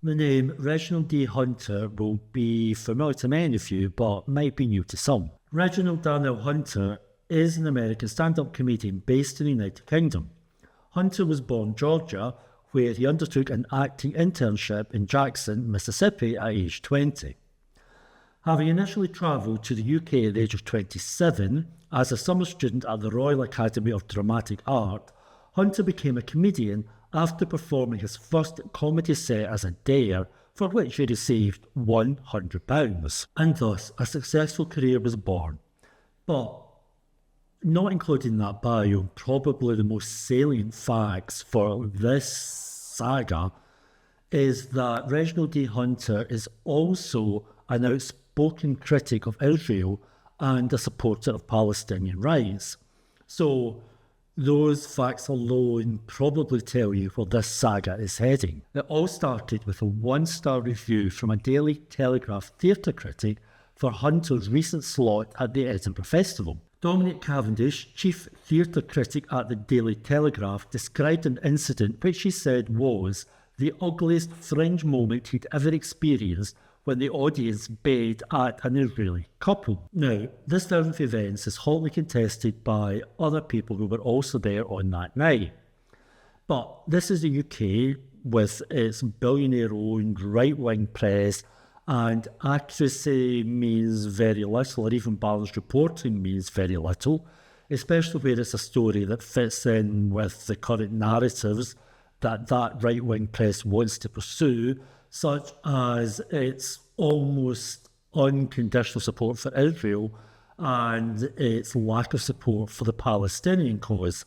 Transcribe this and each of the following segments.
The name Reginald D Hunter will be familiar to many of you, but might be new to some. Reginald D Hunter is an American stand-up comedian based in the United Kingdom. Hunter was born in Georgia, where he undertook an acting internship in Jackson, Mississippi at age 20. Having initially travelled to the UK at the age of 27 as a summer student at the Royal Academy of Dramatic Art, Hunter became a comedian after performing his first comedy set as a dare, for which he received £100. And thus, a successful career was born. But, not included in that bio, probably the most salient facts for this saga is that Reginald D Hunter is also an outspoken critic of Israel and a supporter of Palestinian rights. So, those facts alone probably tell you where this saga is heading. It all started with a one-star review from a Daily Telegraph theatre critic for Hunter's recent slot at the Edinburgh Festival. Dominic Cavendish, chief theatre critic at the Daily Telegraph, described an incident which he said was the ugliest fringe moment he'd ever experienced when the audience bayed at an Israeli couple. Now, this turn of events is hotly contested by other people who were also there on that night. But this is the UK with its billionaire-owned right-wing press, and accuracy means very little, or even balanced reporting means very little, especially where it's a story that fits in with the current narratives that right-wing press wants to pursue, such as its almost unconditional support for Israel and its lack of support for the Palestinian cause.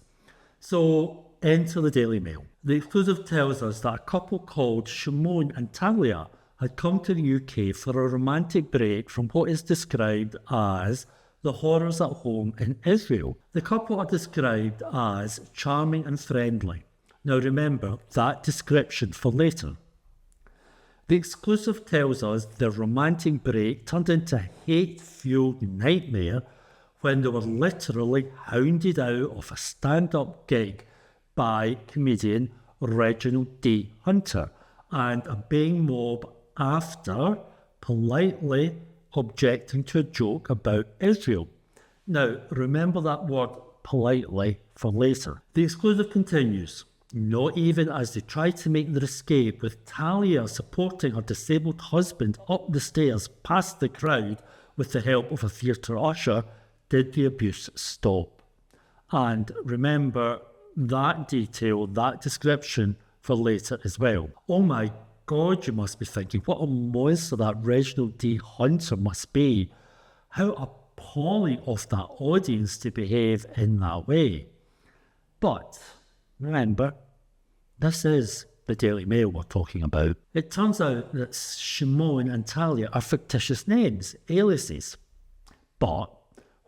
So, enter the Daily Mail. The exclusive tells us that a couple called Shimon and Talia had come to the UK for a romantic break from what is described as the horrors at home in Israel. The couple are described as charming and friendly. Now remember that description for later. The exclusive tells us their romantic break turned into a hate-fueled nightmare when they were literally hounded out of a stand-up gig by comedian Reginald D Hunter and a baying mob after politely objecting to a joke about Israel. Now, remember that word politely for later. The exclusive continues. Not even as they tried to make their escape, with Talia supporting her disabled husband up the stairs past the crowd with the help of a theatre usher, did the abuse stop. And remember that detail, that description for later as well. Oh my God, you must be thinking, what a monster that Reginald D Hunter must be. How appalling of that audience to behave in that way. But remember, this is the Daily Mail we're talking about. It turns out that Shimon and Talia are fictitious names, aliases. But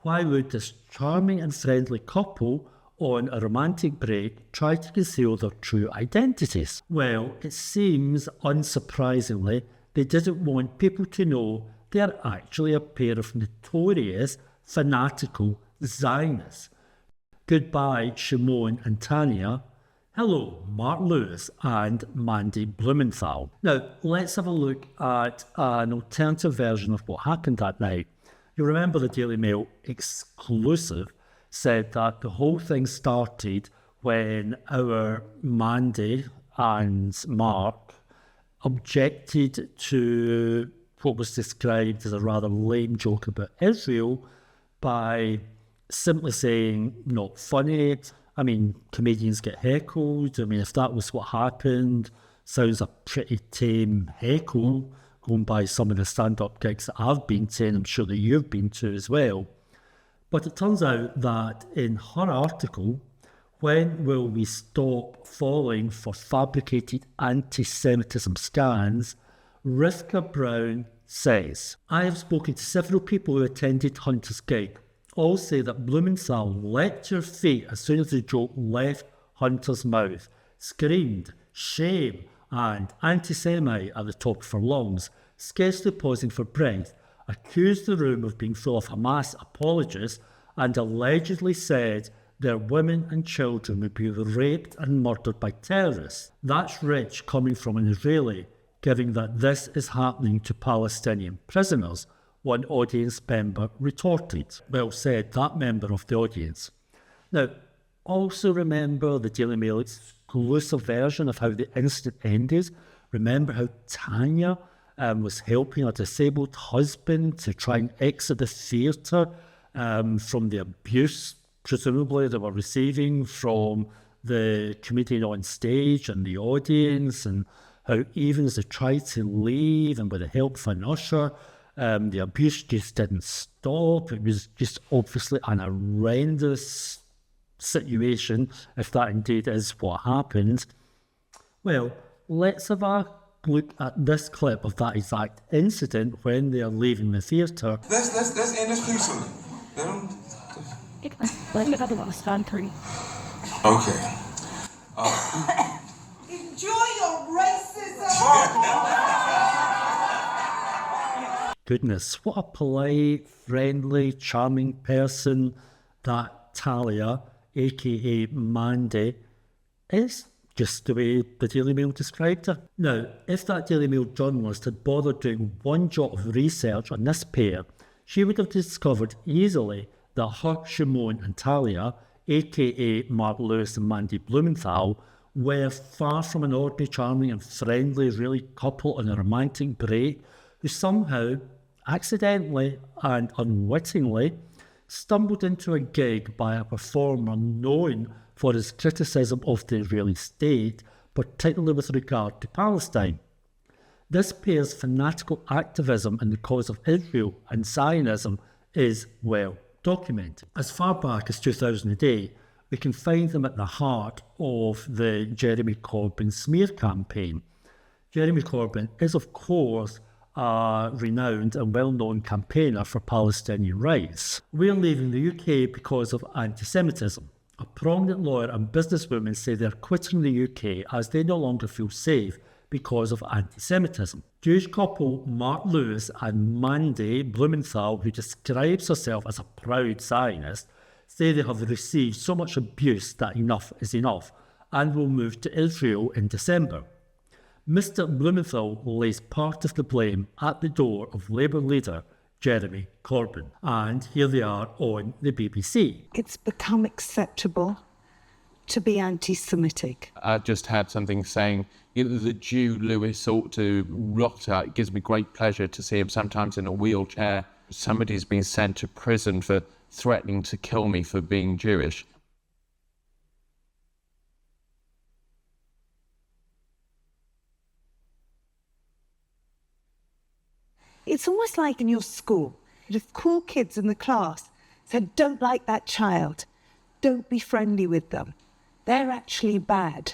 why would this charming and friendly couple on a romantic break try to conceal their true identities? Well, it seems, unsurprisingly, they didn't want people to know they are actually a pair of notorious, fanatical Zionists. Goodbye, Shimon and Tanya. Hello, Mark Lewis and Mandy Blumenthal. Now, let's have a look at an alternative version of what happened that night. You remember the Daily Mail exclusive said that the whole thing started when our Mandy and Mark objected to what was described as a rather lame joke about Israel by simply saying, not funny. I mean, comedians get heckled. I mean, if that was what happened, sounds a pretty tame heckle going by some of the stand-up gigs that I've been to, and I'm sure that you've been to as well. But it turns out that in her article, When Will We Stop Falling for Fabricated Anti-Semitism Scans, Rivka Brown says, I have spoken to several people who attended Hunter's gig. All say that Blumenthal leapt to her feet as soon as the joke left Hunter's mouth, screamed, shame, and anti-Semite at the top of her lungs, scarcely pausing for breath, accused the room of being full of Hamas apologists, and allegedly said their women and children would be raped and murdered by terrorists. That's rich coming from an Israeli. given that this is happening to Palestinian prisoners, one audience member retorted. Well said, that member of the audience. Now, also remember the Daily Mail exclusive version of how the incident ended. Remember how Tanya was helping a disabled husband to try and exit the theatre from the abuse, presumably, they were receiving from the comedian on stage and the audience, and how even as they tried to leave and with the help of an usher, the abuse just didn't stop. It was just obviously an horrendous situation, if that indeed is what happened. Well, let's have a look at this clip of that exact incident when they are leaving the theatre. Let's end this peacefully. Okay. Enjoy your racism. Goodness, what a polite, friendly, charming person that Talia, aka Mandy, is. Just the way the Daily Mail described her. Now, if that Daily Mail journalist had bothered doing one jot of research on this pair, she would have discovered easily that her, Shimon and Talia, aka Mark Lewis and Mandy Blumenthal, were far from an ordinary, charming and friendly, really couple on a romantic break who somehow, accidentally and unwittingly, stumbled into a gig by a performer known for his criticism of the Israeli state, particularly with regard to Palestine. This pair's fanatical activism in the cause of Israel and Zionism is well documented. As far back as 2008, we can find them at the heart of the Jeremy Corbyn smear campaign. Jeremy Corbyn is, of course, a renowned and well-known campaigner for Palestinian rights. We're leaving the UK because of anti-Semitism. A prominent lawyer and businesswoman say they're quitting the UK as they no longer feel safe because of anti-Semitism. Jewish couple Mark Lewis and Mandy Blumenthal, who describes herself as a proud Zionist, say they have received so much abuse that enough is enough and will move to Israel in December. Mr. Blumenthal lays part of the blame at the door of Labour leader Jeremy Corbyn. And here they are on the BBC. It's become acceptable to be anti-Semitic. I just had something saying, the Jew Lewis ought to rot out. It gives me great pleasure to see him sometimes in a wheelchair. Somebody's been sent to prison for threatening to kill me for being Jewish. It's almost like in your school, if cool kids in the class said, don't like that child, don't be friendly with them, they're actually bad.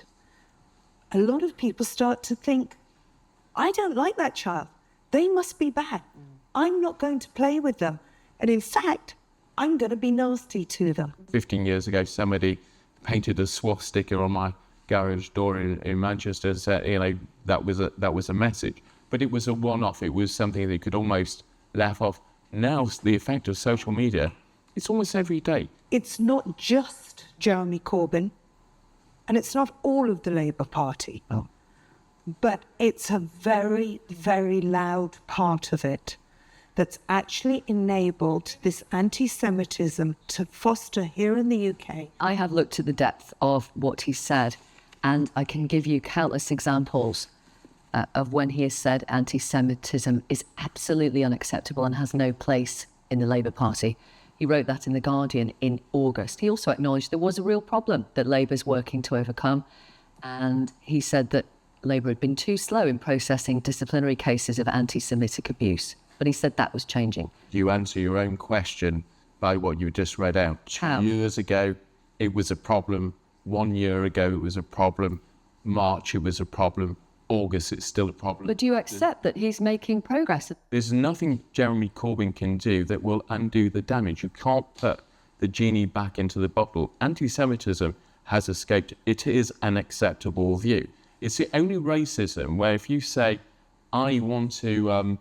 A lot of people start to think, I don't like that child, they must be bad. I'm not going to play with them. And in fact, I'm going to be nasty to them. 15 years ago, somebody painted a swastika on my garage door in Manchester and said, that was a message. But it was a one-off. It was something they could almost laugh off. Now, the effect of social media, it's almost every day. It's not just Jeremy Corbyn, and it's not all of the Labour Party, but it's a very, very loud part of it that's actually enabled this anti-Semitism to foster here in the UK. I have looked at the depth of what he said, and I can give you countless examples of when he has said anti-Semitism is absolutely unacceptable and has no place in the Labour Party. He wrote that in The Guardian in August. He also acknowledged there was a real problem that Labour's working to overcome, and he said that Labour had been too slow in processing disciplinary cases of anti-Semitic abuse. But he said that was changing. You answer your own question by what you just read out. How? 2 years ago, it was a problem. 1 year ago, it was a problem. March, it was a problem. August, it's still a problem. But do you accept that he's making progress? There's nothing Jeremy Corbyn can do that will undo the damage. You can't put the genie back into the bottle. Anti-Semitism has escaped. It is an acceptable view. It's the only racism where if you say, I want to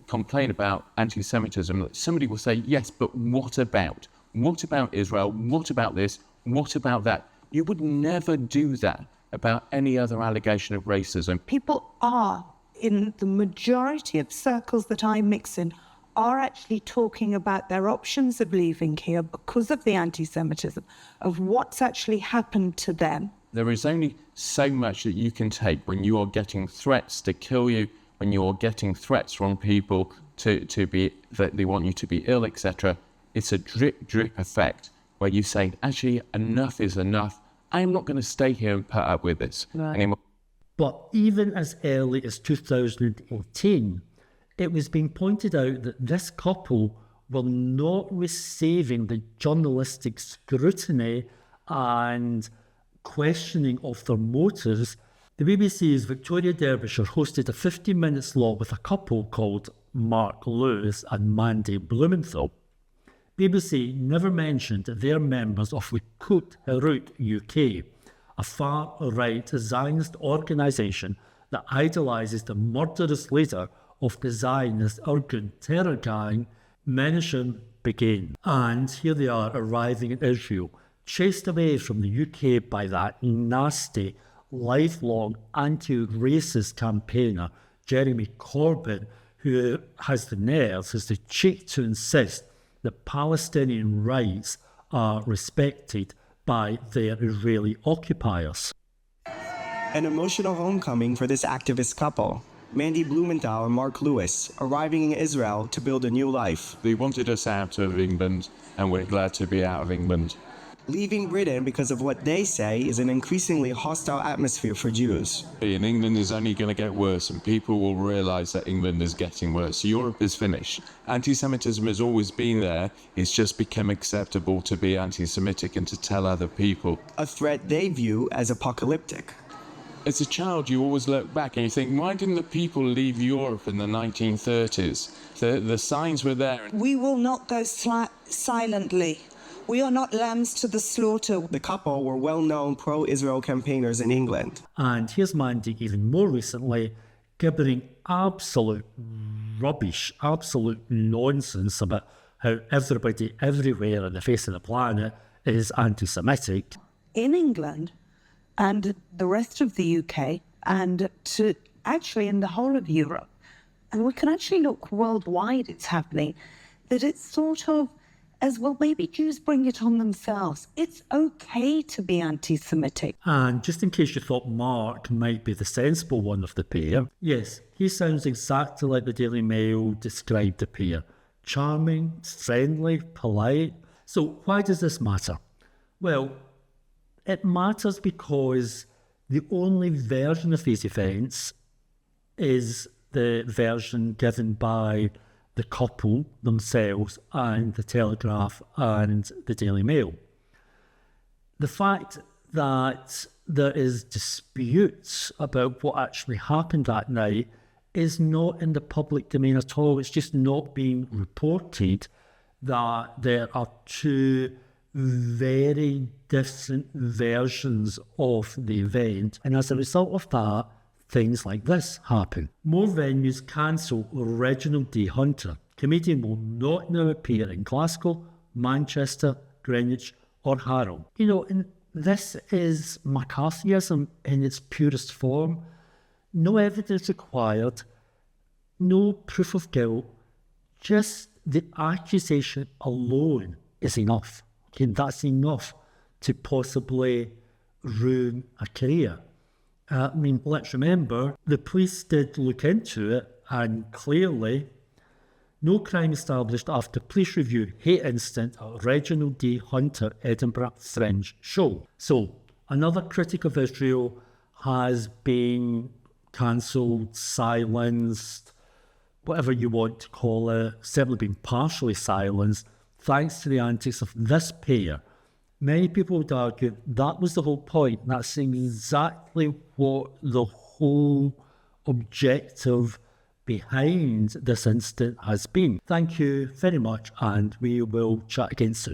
complain about anti-Semitism, somebody will say, yes, but what about? What about Israel? What about this? What about that? You would never do that about any other allegation of racism. People are in the majority of circles that I mix in, are actually talking about their options of leaving here because of the anti-Semitism, of what's actually happened to them. There is only so much that you can take when you are getting threats to kill you, when you are getting threats from people to be, that they want you to be ill, etc. It's a drip effect where you say, actually, enough is enough. I'm not going to stay here and put up with this anymore. But even as early as 2018, it was being pointed out that this couple were not receiving the journalistic scrutiny and questioning of their motives. The BBC's Victoria Derbyshire hosted a 15-minute slot with a couple called Mark Lewis and Mandy Blumenthal. BBC never mentioned they're members of Likud Herut UK, a far-right Zionist organisation that idolises the murderous leader of the Zionist Irgun terror gang, Menachem Begin. And here they are arriving in Israel, chased away from the UK by that nasty, lifelong anti-racist campaigner, Jeremy Corbyn, who has the nerve, has the cheek to insist that Palestinian rights are respected by their Israeli occupiers. An emotional homecoming for this activist couple, Mandy Blumenthal and Mark Lewis, arriving in Israel to build a new life. They wanted us out of England, and we're glad to be out of England. Leaving Britain because of what they say is an increasingly hostile atmosphere for Jews. In England is only going to get worse, and people will realise that England is getting worse. Europe is finished. Anti-Semitism has always been there. It's just become acceptable to be anti-Semitic and to tell other people. A threat they view as apocalyptic. As a child, you always look back and you think, why didn't the people leave Europe in the 1930s? The signs were there. We will not go silently. We are not lambs to the slaughter. The couple were well-known pro-Israel campaigners in England. And here's Mandy even more recently gibbering absolute rubbish, absolute nonsense about how everybody everywhere on the face of the planet is anti-Semitic. In England and the rest of the UK and to actually in the whole of Europe, and we can actually look worldwide, it's happening, that it's sort of as well, maybe Jews bring it on themselves. It's okay to be anti-Semitic. And just in case you thought Mark might be the sensible one of the pair, yes, he sounds exactly like the Daily Mail described the pair. Charming, friendly, polite. So why does this matter? Well, it matters because the only version of these events is the version given by the couple themselves and the Telegraph and the Daily Mail. The fact that there is disputes about what actually happened that night is not in the public domain at all. It's just not being reported that there are two very different versions of the event. And as a result of that, things like this happen. More venues cancel Reginald D Hunter. Comedian will not now appear in Glasgow, Manchester, Greenwich or Harrow. You know, and this is McCarthyism in its purest form. No evidence required, no proof of guilt, just the accusation alone is enough. Okay, that's enough to possibly ruin a career. I mean, let's remember, the police did look into it, and clearly, no crime established after police review hate incident at Reginald D Hunter Edinburgh Fringe show. So, another critic of Israel has been cancelled, silenced, whatever you want to call it, certainly been partially silenced, thanks to the antics of this pair. Many people would argue that was the whole point. That's exactly what the whole objective behind this incident has been. Thank you very much, and we will chat again soon.